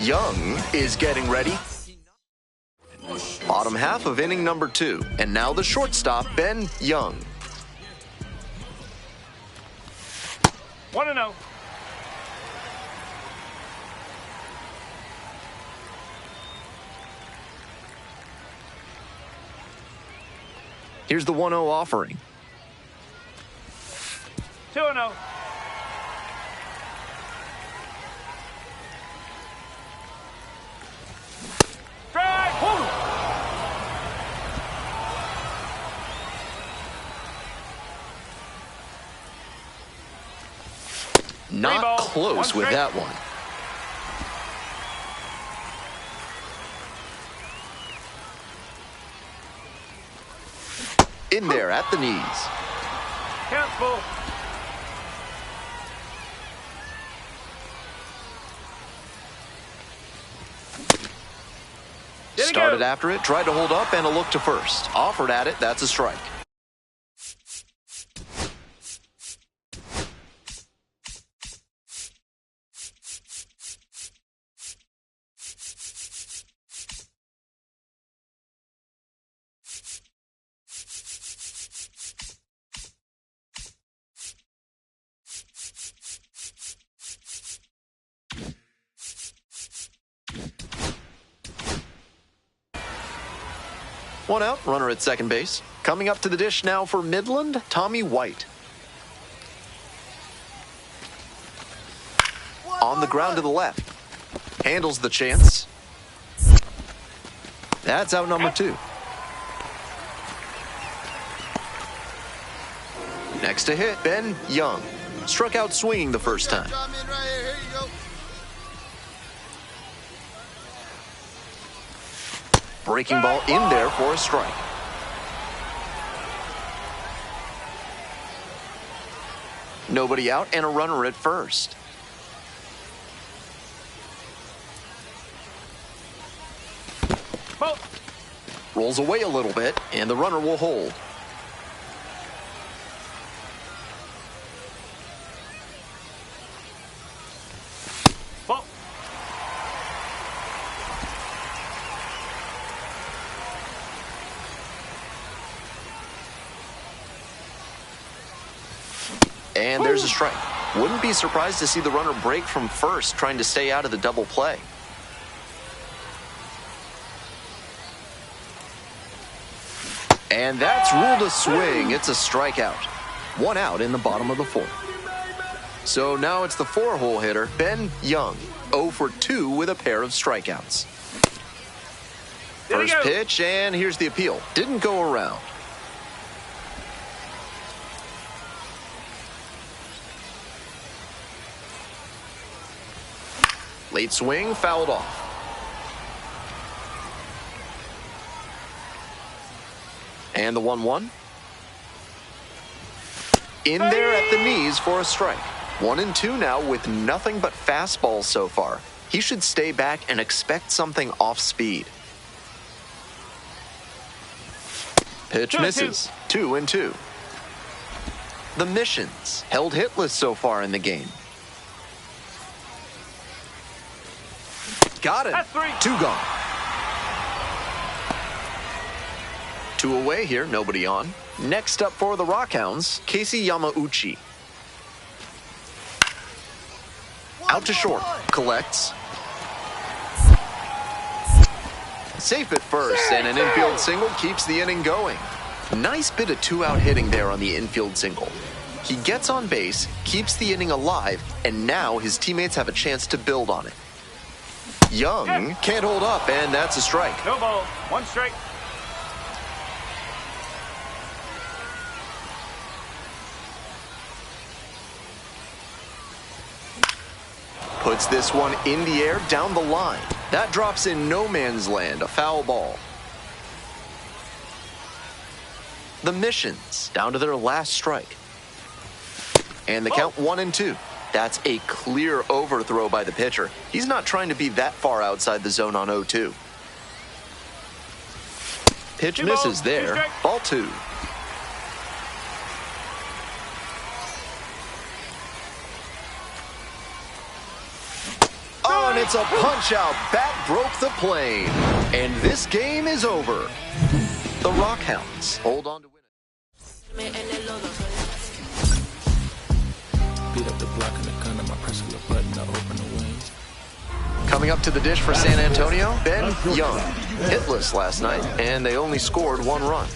Young is getting ready. Bottom half of inning number 2. And now the shortstop, Ben Young. 1-0. Here's the 1-0 offering. 2-0. Strike! Woo! Not close with that one. In there at the knees. Count full. Started after it, tried to hold up, and a look to first. Offered at it, that's a strike. One out, runner at second base. Coming up to the dish now for Midland, Tommy White. On the ground to the left. Handles the chance. That's out number 2. Next to hit, Ben Young. Struck out swinging the first time. Breaking ball in there for a strike. Nobody out and a runner at first. Rolls away a little bit, and the runner will hold. And there's a strike. Wouldn't be surprised to see the runner break from first, trying to stay out of the double play. And that's ruled a swing. It's a strikeout. 1 out in the bottom of the 4th. So now it's the 4-hole hitter, Ben Young. 0 for 2 with a pair of strikeouts. First pitch, and here's the appeal. Didn't go around. Late swing, fouled off. And the 1-1. In there at the knees for a strike. 1-2 now with nothing but fastballs so far. He should stay back and expect something off speed. Pitch misses. 2-2. The Missions held hitless so far in the game. Got it. 2 gone. 2 away here, nobody on. Next up for the Rockhounds, Casey Yamauchi. Out to short, collects. Safe at first, and an infield single keeps the inning going. Nice bit of 2-out hitting there on the infield single. He gets on base, keeps the inning alive, and now his teammates have a chance to build on it. Young can't hold up, and that's a strike. No ball, 1 strike. Puts this one in the air down the line. That drops in no man's land, a foul ball. The Missions down to their last strike. And the count 1-2. That's a clear overthrow by the pitcher. He's not trying to be that far outside the zone on 0-2. Pitch misses there. Ball 2. Oh, and it's a punch-out. Bat broke the plane. And this game is over. The Rockhounds hold on to win it. Beat up the block and the gun, I press the button to open the wings. Coming up to the dish for San Antonio, Ben Young. Hitless last night, and they only scored 1 run.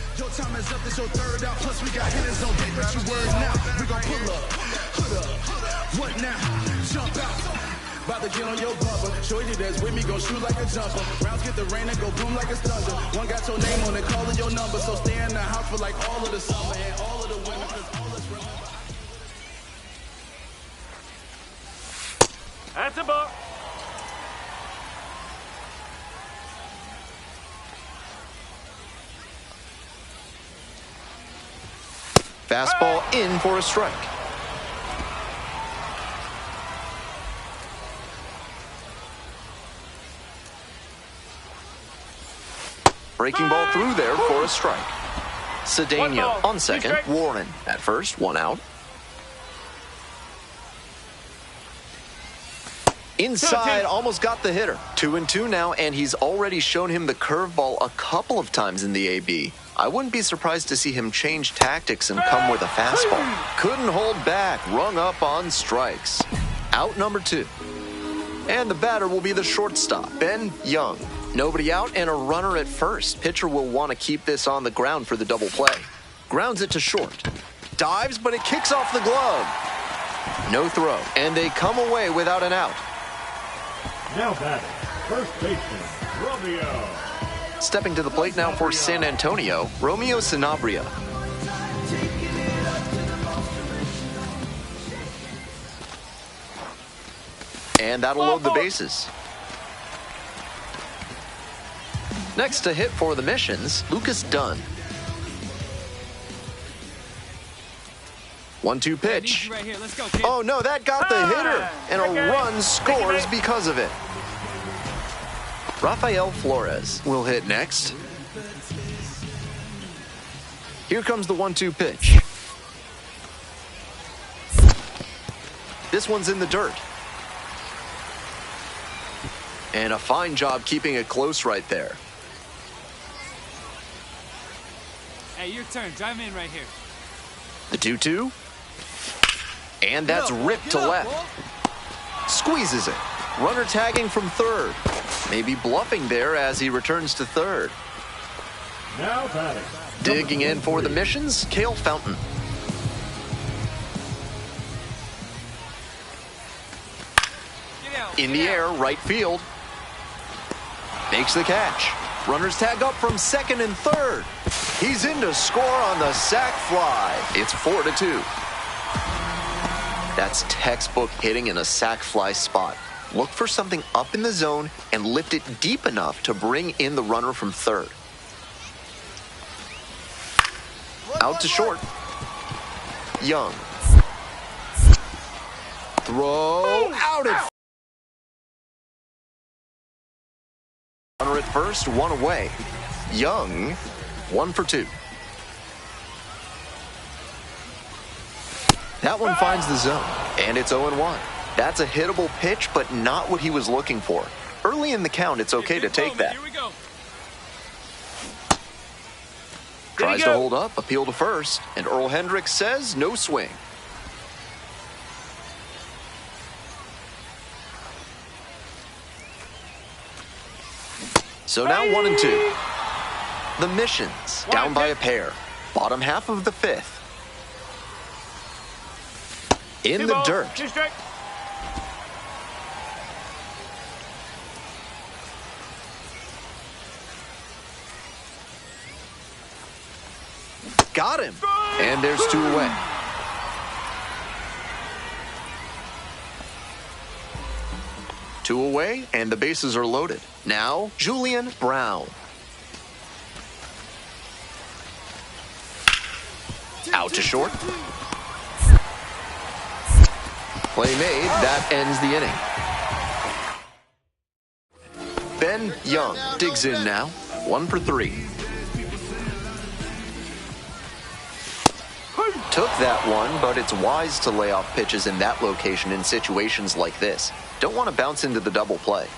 About to get on your bumper. Shorty that's with me gon' shoot like a jumper. Rounds get the rain and go boom like a thunder. One got your name on it, calling your number. So stay in the house for like all of the summer and all of the winter. Cause all us remember. That's a ball. Fastball in for a strike. Breaking ball through there for a strike. Cedeno on second. Warren at first, 1 out. Inside, almost got the hitter. 2-2 now, and he's already shown him the curveball a couple of times in the AB. I wouldn't be surprised to see him change tactics and come with a fastball. Couldn't hold back, rung up on strikes. Out number 2. And the batter will be the shortstop, Ben Young. Nobody out and a runner at first. Pitcher will want to keep this on the ground for the double play. Grounds it to short. Dives, but it kicks off the glove. No throw, and they come away without an out. Now batting, first baseman, Romeo. Stepping to the plate now for San Antonio, Romeo Sanabria. And that'll load the bases. Next to hit for the Missions, Lucas Dunn. 1-2 pitch. Right here. Let's go, kid. Oh no, that got the hitter, and a run scores because of it. Rafael Flores will hit next. Here comes the 1-2 pitch. This one's in the dirt. And a fine job keeping it close right there. Hey, your turn. Drive in right here. The 2-2. And that's ripped to left. Squeezes it. Runner tagging from third. Maybe bluffing there as he returns to third. Now batting. Digging in for the Missions, Cale Fountain. In the air, right field. Makes the catch. Runners tag up from second and third. He's in to score on the sac fly. It's 4-2. That's textbook hitting in a sac fly spot. Look for something up in the zone and lift it deep enough to bring in the runner from third. Out to short. Young. Throw out at runner at first, 1 away. Young, 1 for 2. That one finds the zone, and it's 0-1. That's a hittable pitch, but not what he was looking for. Early in the count, it's okay to take that. Here we go. Tries to hold up, appeal to first, and Earl Hendricks says no swing. So now 1-2. The Missions down by a pair. Bottom half of the 5th. In the dirt. Got him. And there's 2 away. Two away, and the bases are loaded. Now, Julian Brown. Out to short. Play made. That ends the inning. Ben Young digs in now. 1 for 3. Took that one, but it's wise to lay off pitches in that location in situations like this. Don't want to bounce into the double play.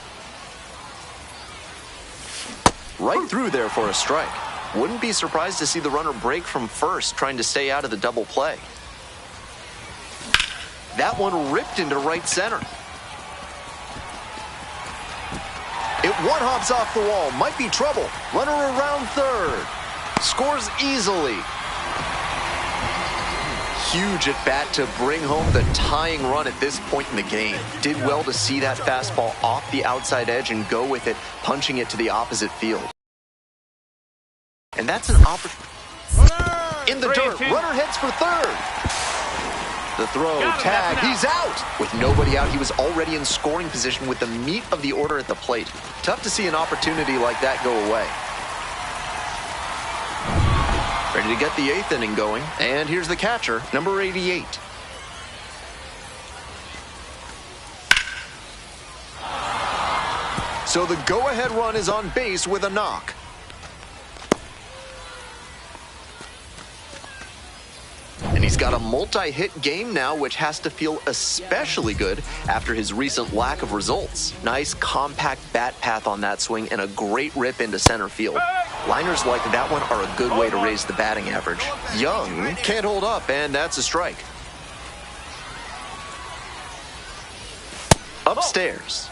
Right through there for a strike. Wouldn't be surprised to see the runner break from first, trying to stay out of the double play. That one ripped into right center. It one-hops off the wall. Might be trouble. Runner around third. Scores easily. Huge at bat to bring home the tying run at this point in the game. Did well to see that fastball off the outside edge and go with it, punching it to the opposite field. And that's an opportunity. In the dirt, runner heads for third. The throw, tag, he's out. With nobody out, he was already in scoring position with the meat of the order at the plate. Tough to see an opportunity like that go away. Ready to get the 8th inning going. And here's the catcher, number 88. So the go-ahead run is on base with a knock. And he's got a multi-hit game now, which has to feel especially good after his recent lack of results. Nice compact bat path on that swing and a great rip into center field. Liners like that one are a good way to raise the batting average. Young can't hold up, and that's a strike. Upstairs.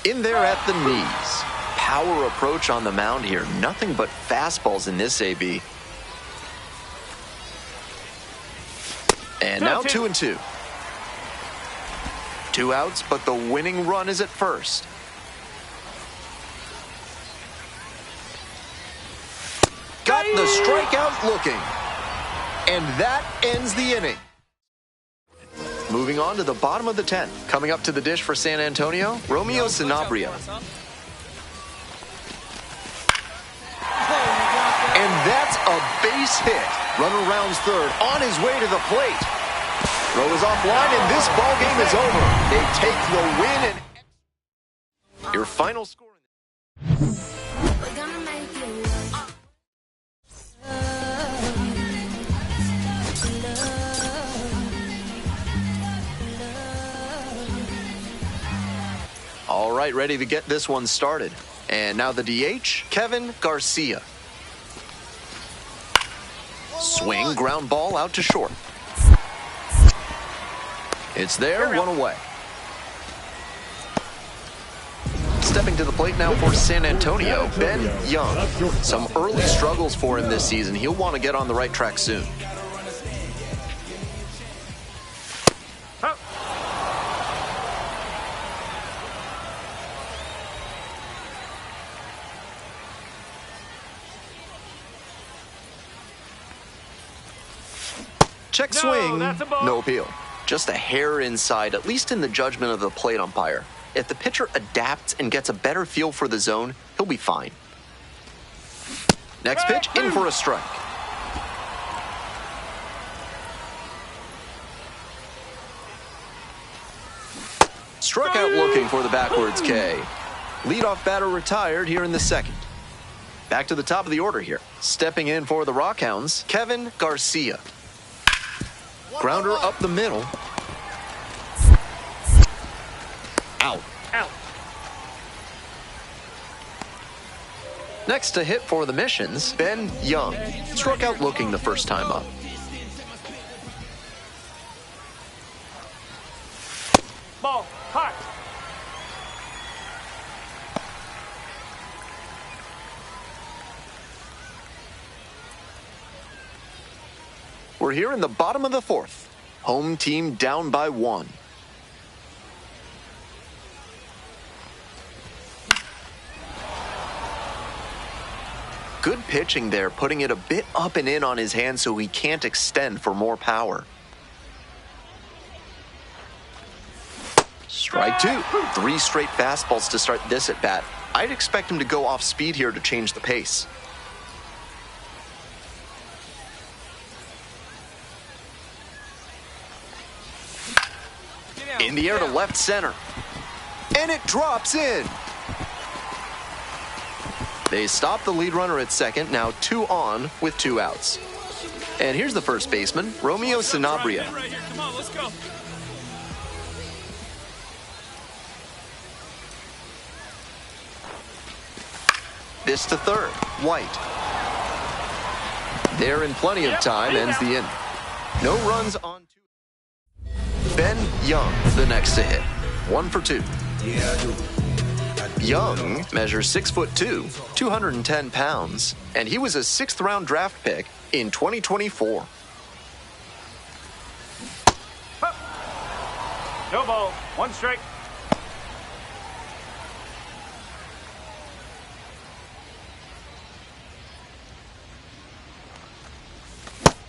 In there at the knees. Power approach on the mound here. Nothing but fastballs in this AB. And now 2-2. 2 outs, but the winning run is at first. Got the strikeout looking. And that ends the inning. Moving on to the bottom of the 10th. Coming up to the dish for San Antonio, Romeo Sanabria. And that's a base hit. Runner rounds third, on his way to the plate. Throw is offline, and this ball game is over. They take the win. And your final score. All right, ready to get this one started. And now the DH, Kevin Garcia. Swing, ground ball out to short. It's there, one away. Stepping to the plate now for San Antonio, Ben Young. Some early struggles for him this season. He'll want to get on the right track soon. Check swing, no appeal. Just a hair inside, at least in the judgment of the plate umpire. If the pitcher adapts and gets a better feel for the zone, he'll be fine. Next pitch, in for a strike. Struck out looking for the backwards K. Leadoff batter retired here in the second. Back to the top of the order here. Stepping in for the Rockhounds, Kevin Garcia. Grounder up the middle. Out. Next to hit for the Missions, Ben Young. Struck out looking the first time up. Ball, hot. We're here in the bottom of the fourth. Home team down by 1. Good pitching there, putting it a bit up and in on his hand so he can't extend for more power. Strike 2. 3 straight fastballs to start this at bat. I'd expect him to go off speed here to change the pace. In the air to left center. and it drops in. They stop the lead runner at second, now 2 on with 2 outs. And here's the first baseman, Romeo Sanabria. Right here. Come on, let's go. This to third, White. There in plenty of time, ends the inning. No runs on 2. Ben Young, the next to hit. 1 for 2. Young measures 6'2", 210 pounds, and he was a 6th-round draft pick in 2024. No ball. 1 strike.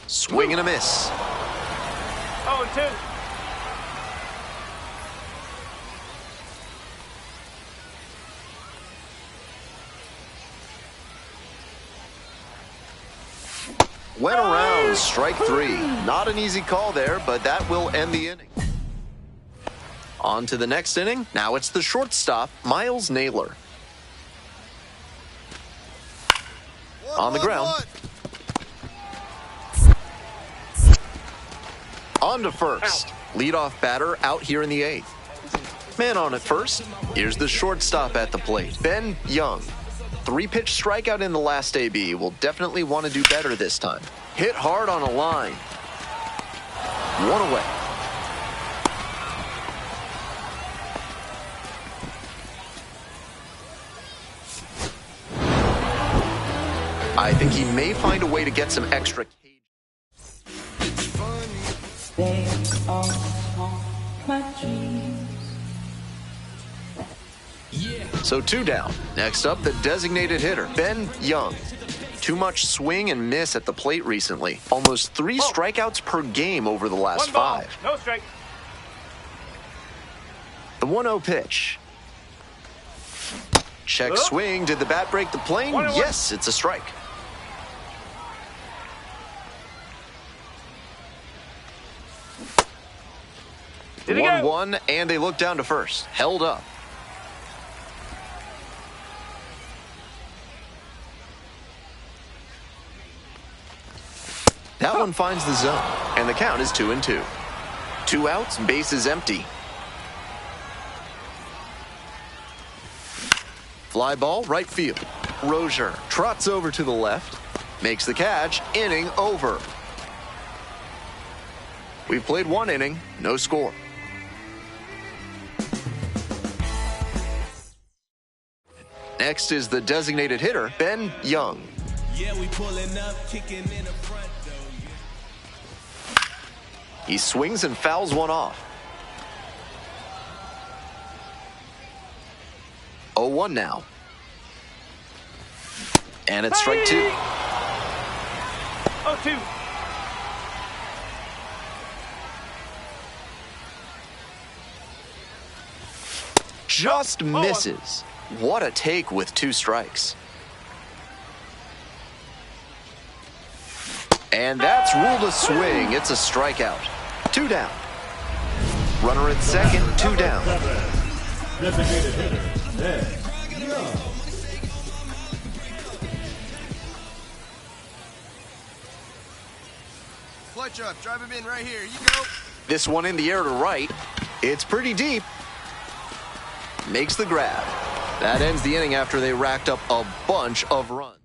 Swing and a miss. 0-2. Went around, strike 3. Not an easy call there, but that will end the inning. On to the next inning. Now it's the shortstop, Miles Naylor. On the ground. On to first. Leadoff batter out here in the 8th. Man on at first. Here's the shortstop at the plate, Ben Young. 3-pitch strikeout in the last AB. Will definitely want to do better this time. Hit hard on a line. 1 away. I think he may find a way to get some extra cage. So 2 down. Next up, the designated hitter, Ben Young. Too much swing and miss at the plate recently. Almost 3 strikeouts per game over the last 5. No strike. The 1-0 pitch. Check swing. Did the bat break the plane? Yes, it's a strike. Did he go? 1-1, and they look down to first. Held up. That one finds the zone, and the count is 2-2. 2 outs, bases empty. Fly ball, right field. Rozier trots over to the left, makes the catch, inning over. We've played 1 inning, no score. Next is the designated hitter, Ben Young. Yeah, we pulling up, kicking in the front though. He swings and fouls one off. 0-1 now. And it's strike 2. 0-2. Just misses. What a take with 2 strikes. And that's ruled a swing. It's a strikeout. 2 down. Runner at second, 2 down. Designated hitter, Ben Young. Clutch up, drive him in right here. You go. This one in the air to right. It's pretty deep. Makes the grab. That ends the inning after they racked up a bunch of runs.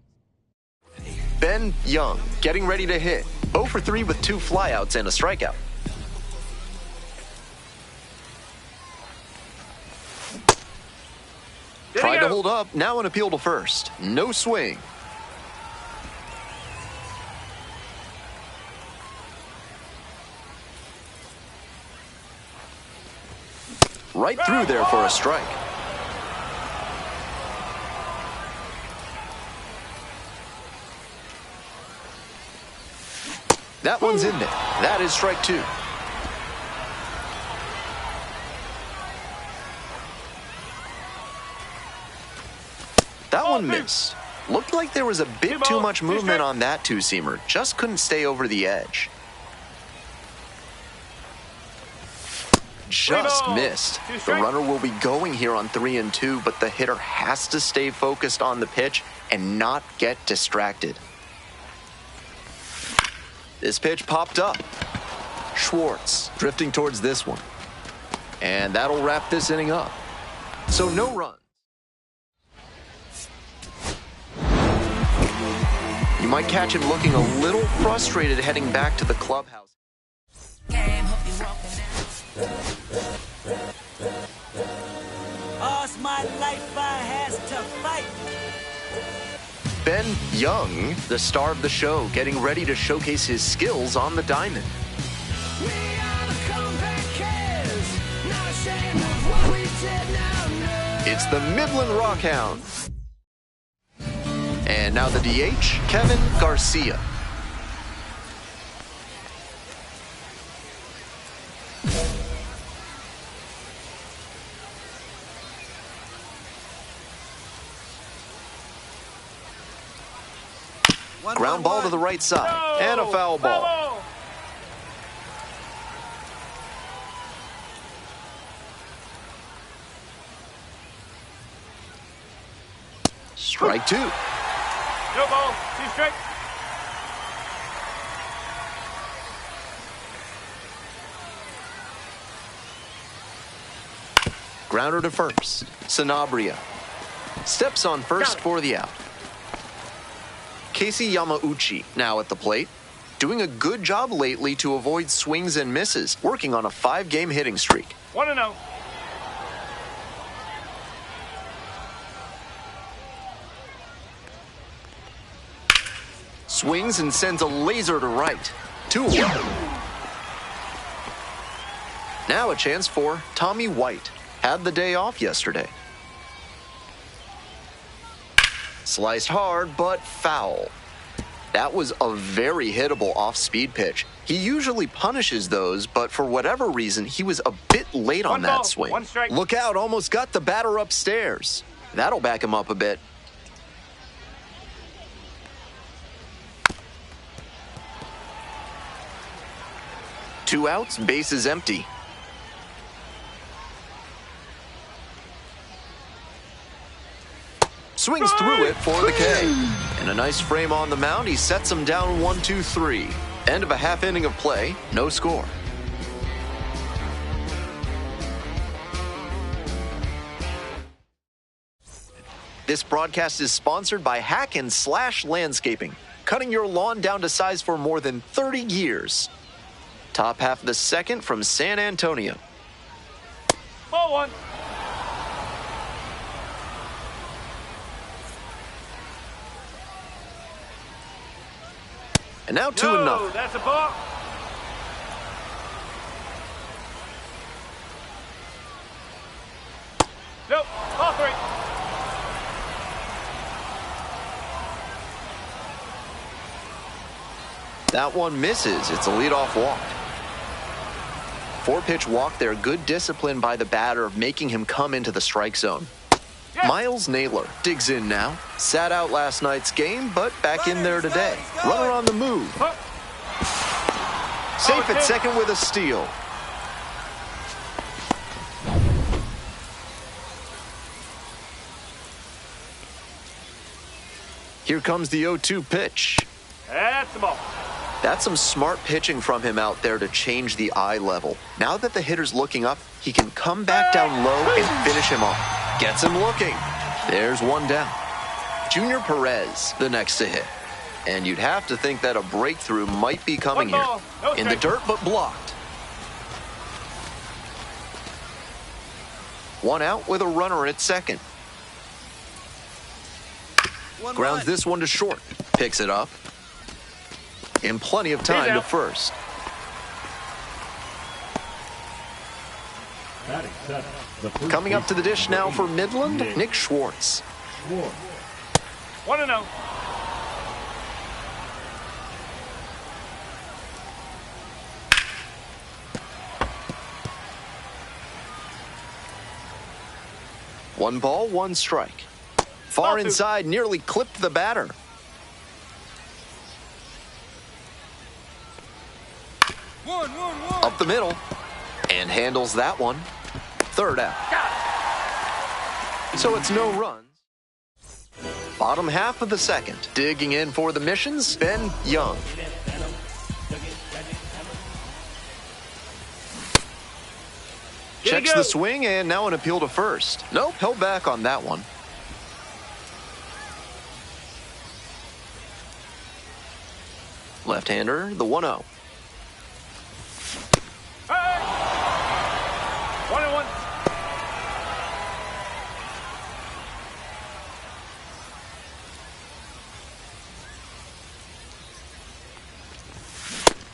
Ben Young getting ready to hit. 0 for 3 with 2 flyouts and a strikeout. Tried to hold up, now an appeal to first. No swing. Right through there for a strike. That one's in there. That is strike 2. That one missed. Looked like there was a bit too much movement on that 2-seamer. Just couldn't stay over the edge. just balls, missed. 2 The strikes. runner will be going here on 3 and 2, but the hitter has to stay focused on the pitch and not get distracted. This pitch popped up. Schwartz drifting towards this one. And that'll wrap this inning up. So no runs. You might catch him looking a little frustrated heading back to the clubhouse. All's my life I has to fight. Ben Young, the star of the show, getting ready to showcase his skills on the diamond. We are the comeback kids, not ashamed of what we did now. It's the Midland Rockhounds. And now the DH, Kevin Garcia. Ground ball to the right side, and a foul ball. Strike 2. No ball, 2 strikes. Grounder to first. Sanabria steps on first for the out. Casey Yamauchi now at the plate, doing a good job lately to avoid swings and misses, working on a 5-game hitting streak. 1-0. Swings and sends a laser to right. 2 away. Now a chance for Tommy White. Had the day off yesterday. Sliced hard, but foul. That was a very hittable off-speed pitch. He usually punishes those, but for whatever reason, he was a bit late on 1 that ball, swing. 1 strike. Look out, almost got the batter upstairs. That'll back him up a bit. Two outs, bases empty. Swings through it for the K. And a nice frame on the mound. He sets him down 1-2-3. End of a half inning of play. No score. This broadcast is sponsored by Hack and Slash Landscaping. Cutting your lawn down to size for more than 30 years. Top half of the second from San Antonio. Ball 1. And now 2-0. That's a ball. Nope, ball 3. That one misses. It's a leadoff walk. 4-pitch walk there. Good discipline by the batter of making him come into the strike zone. Yes. Miles Naylor digs in now. Sat out last night's game, but back in there today. Runner on the move. Safe at second with a steal. Here comes the 0-2 pitch. That's the ball. That's some smart pitching from him out there to change the eye level. Now that the hitter's looking up, he can come back down low and finish him off. Gets him looking. There's one down. Junior Perez, the next to hit. And you'd have to think that a breakthrough might be coming here. No In the strike. dirt, but blocked. One out with a runner at second. Grounds this one to short. Picks it up. In plenty of time to first. Batting seven, the first Coming up to the dish now for baseman, Midland, Nick Schwartz. Schwartz. 1-0. One ball, one strike. Far Ball 2. inside, nearly clipped the batter. Up the middle. And and handles that one. Third out. So it's no runs. Bottom half of the second. Digging in for the missions, Ben Young. Checks the swing, and now an appeal to first. Nope, held back on that one. Left-hander, the 1-0. Hey! 1-1.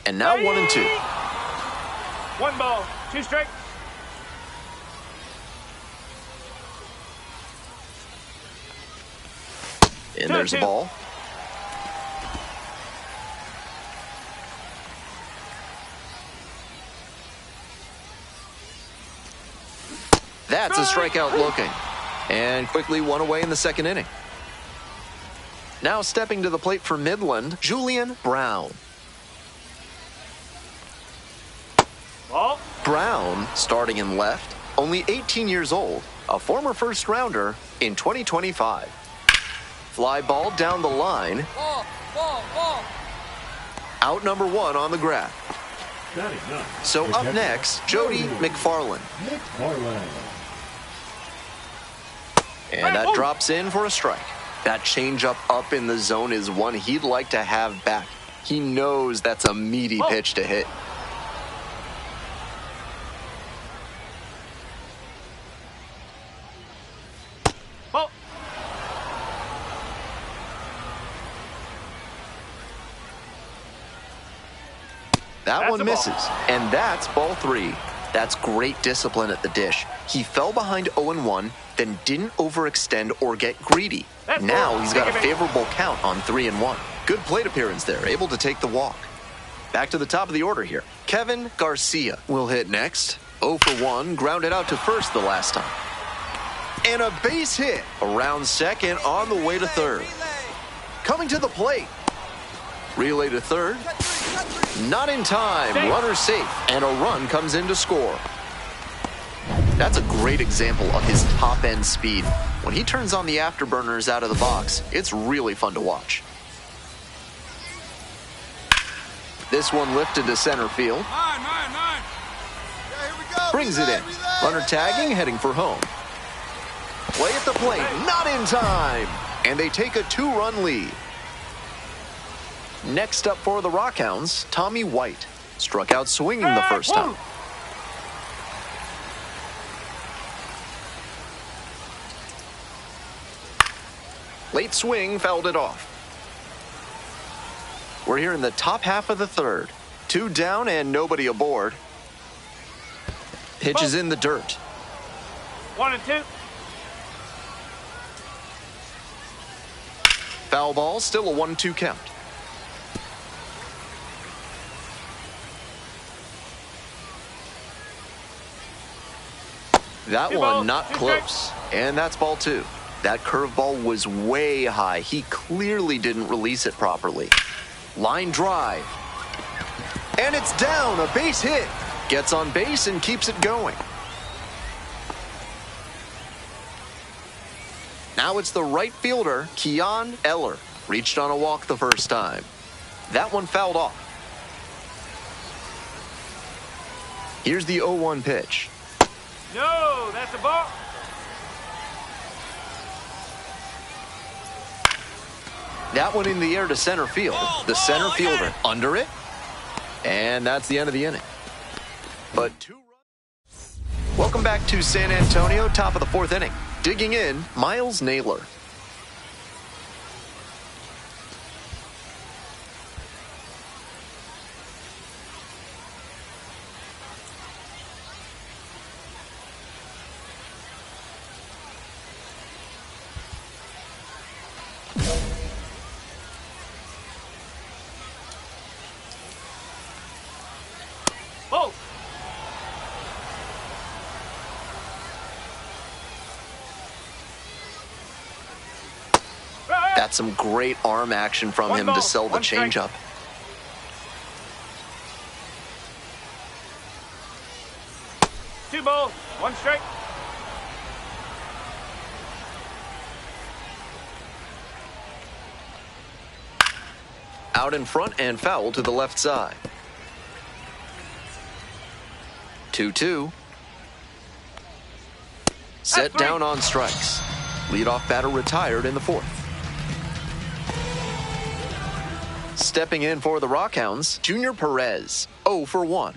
And now 1-2. 1 ball, 2 strikes. And there's a ball. That's a strikeout looking. And quickly one away in the second inning. Now stepping to the plate for Midland, Julian Brown. Ball. Brown, starting in left, only 18 years old, a former first rounder in 2025. Fly ball down the line. Ball. Out number 1 on the grab. Batting ninth. So up next, Jody McFarland. McFarland. And that drops in for a strike. That changeup up in the zone is one he'd like to have back. He knows that's a meaty pitch to hit. Ball. That one a ball. misses, and that's ball 3. That's great discipline at the dish. He fell behind 0-1, then didn't overextend or get greedy. That's Now ball. he's got a Take it, baby. favorable count on 3-1. Good plate appearance there, able to take the walk. Back to the top of the order here. Kevin Garcia will hit next. 0 for 1, grounded out to first the last time. And a base hit around second on the way to third. Coming to the plate. Relay to third. Not in time. Safe. Runner safe. And a run comes in to score. That's a great example of his top-end speed. When he turns on the afterburners out of the box, it's really fun to watch. This one lifted to center field. Mine. Brings it in. Runner tagging, heading for home. Play at the plate. Not in time. And they take a 2-run lead. Next up for the Rockhounds, Tommy White. Struck out swinging the first time. Late swing fouled it off. We're here in the top half of the third. 2 down and nobody aboard. Pitch is in the dirt. 1-2. Foul ball, still a 1-2 count. That Two one balls, not 2 close. And that's ball 2. That curveball was way high. He clearly didn't release it properly. Line drive. And it's down, a base hit. Gets on base and keeps it going. Now it's the right fielder, Keon Eller. Reached on a walk the first time. That one fouled off. Here's the 0-1 pitch. No, that's a ball. That one in the air to center field. The center fielder under it. And that's the end of the inning. But 2 runs. Welcome back to San Antonio, top of the 4th inning. Digging in, Miles Naylor. Ball. That's some great arm action from One him ball, to sell the one strike. changeup. strike. Out in front and foul to the left side. 2-2. Set down on strikes. Leadoff batter retired in the fourth. Stepping in for the Rockhounds, Junior Perez, 0 for 1.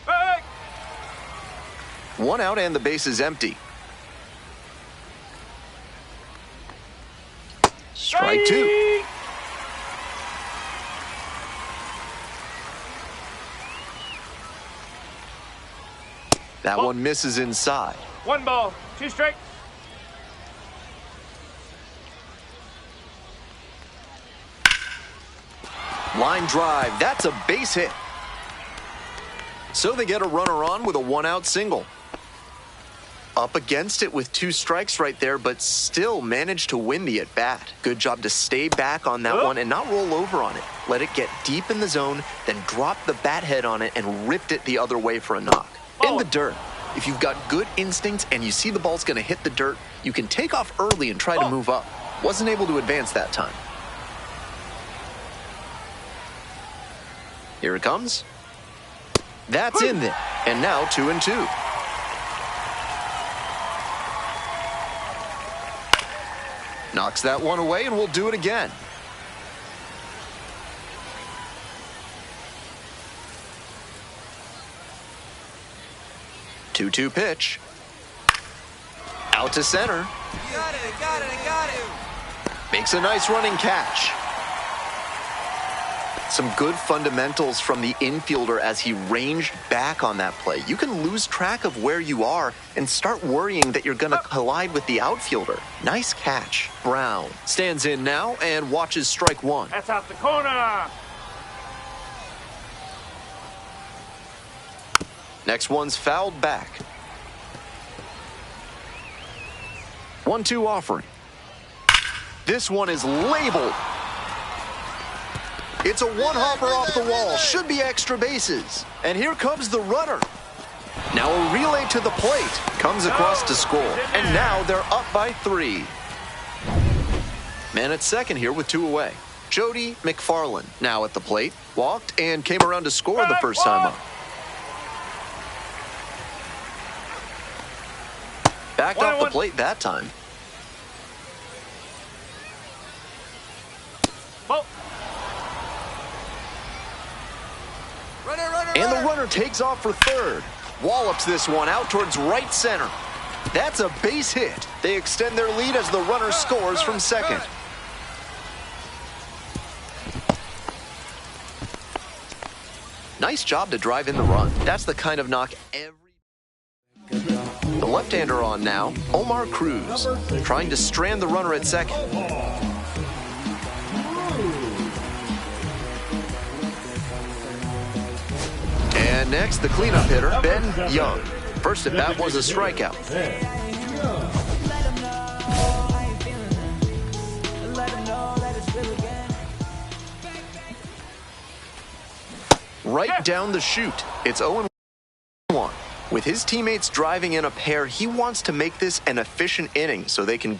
Hey! One out and the base is empty. Strike two. That one misses inside. 1 ball, 2 strikes. Line drive, that's a base hit. So they get a runner on with a 1-out single. Up against it with 2 strikes right there, but still managed to win the at-bat. Good job to stay back on that one and not roll over on it. Let it get deep in the zone, then drop the bat head on it and ripped it the other way for a knock. In the dirt. If you've got good instincts and you see the ball's going to hit the dirt, you can take off early and try to move up. Wasn't able to advance that time. Here it comes. That's in there. And now 2-2. Knocks that one away and we'll do it again. Two-two pitch. Out to center. Got it. Makes a nice running catch. Some good fundamentals from the infielder as he ranged back on that play. You can lose track of where you are and start worrying that you're going to collide with the outfielder. Nice catch. Brown stands in now and watches strike one. That's out the corner. Next one's fouled back. 1-2 offering. This one is labeled. It's a one-hopper off the wall. Should be extra bases. And here comes the runner. Now a relay to the plate. Comes across to score. And now they're up by 3. Man at second here with 2 away. Jody McFarland now at the plate. Walked and came around to score the first time up. Backed off the plate that time. And the runner takes off for third. Wallops this one out towards right center. That's a base hit. They extend their lead as the runner scores from second. Nice job to drive in the run. That's the kind of knock the left-hander on now, Omar Cruz, trying to strand the runner at second. And next, the cleanup hitter, Ben Young. First at bat was a strikeout. Right down the chute. It's 0-1. With his teammates driving in a pair, he wants to make this an efficient inning so they can